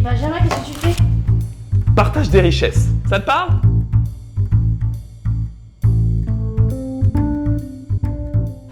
Benjamin, qu'est-ce que tu fais? Partage des richesses, ça te parle?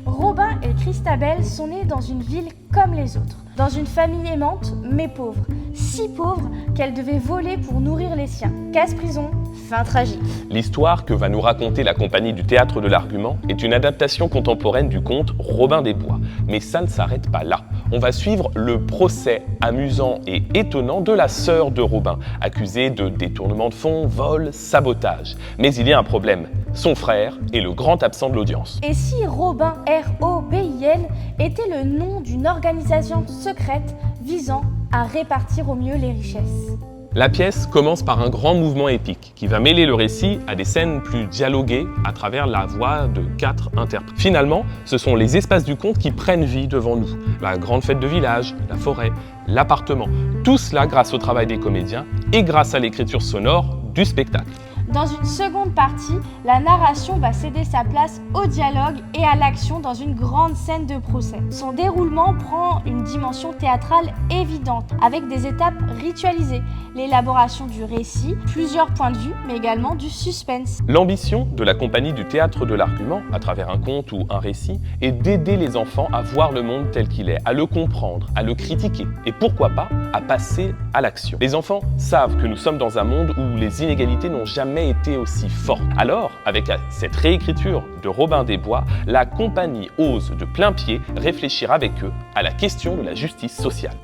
Robin et Christabel sont nés dans une ville comme les autres, dans une famille aimante mais pauvre, si pauvre qu'elle devait voler pour nourrir les siens. Casse-prison, fin tragique. L'histoire que va nous raconter la compagnie du Théâtre de l'Argument est une adaptation contemporaine du conte Robin des Bois. Mais ça ne s'arrête pas là. On va suivre le procès amusant et étonnant de la sœur de Robin, accusée de détournement de fonds, vol, sabotage. Mais il y a un problème. Son frère est le grand absent de l'audience. Et si Robin, R-O-B-I-N, était le nom d'une organisation secrète visant à répartir au mieux les richesses? La pièce commence par un grand mouvement épique qui va mêler le récit à des scènes plus dialoguées à travers la voix de 4 interprètes. Finalement, ce sont les espaces du conte qui prennent vie devant nous. La grande fête de village, la forêt, l'appartement. Tout cela grâce au travail des comédiens et grâce à l'écriture sonore du spectacle. Dans une seconde partie, la narration va céder sa place au dialogue et à l'action dans une grande scène de procès. Son déroulement prend une dimension théâtrale évidente, avec des étapes ritualisées, l'élaboration du récit, plusieurs points de vue, mais également du suspense. L'ambition de la compagnie du Théâtre de l'Argument, à travers un conte ou un récit, est d'aider les enfants à voir le monde tel qu'il est, à le comprendre, à le critiquer et pourquoi pas à passer à l'action. Les enfants savent que nous sommes dans un monde où les inégalités n'ont jamais été aussi fortes. Alors, avec cette réécriture de Robin des Bois, la compagnie ose de plein pied réfléchir avec eux à la question de la justice sociale.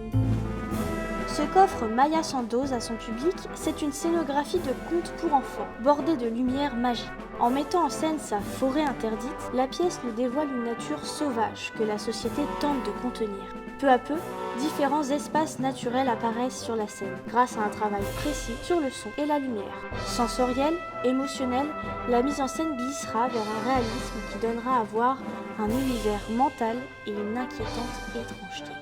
Ce qu'offre Maya Sandoz à son public, c'est une scénographie de conte pour enfants, bordée de lumière magique. En mettant en scène sa forêt interdite, la pièce nous dévoile une nature sauvage que la société tente de contenir. Peu à peu, différents espaces naturels apparaissent sur la scène, grâce à un travail précis sur le son et la lumière. Sensorielle, émotionnelle, la mise en scène glissera vers un réalisme qui donnera à voir un univers mental et une inquiétante étrangeté.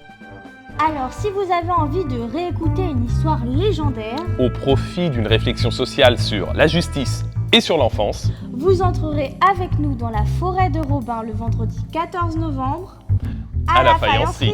Alors, si vous avez envie de réécouter une histoire légendaire, au profit d'une réflexion sociale sur la justice et sur l'enfance, vous entrerez avec nous dans la forêt de Robin le vendredi 14 novembre à la faïencerie.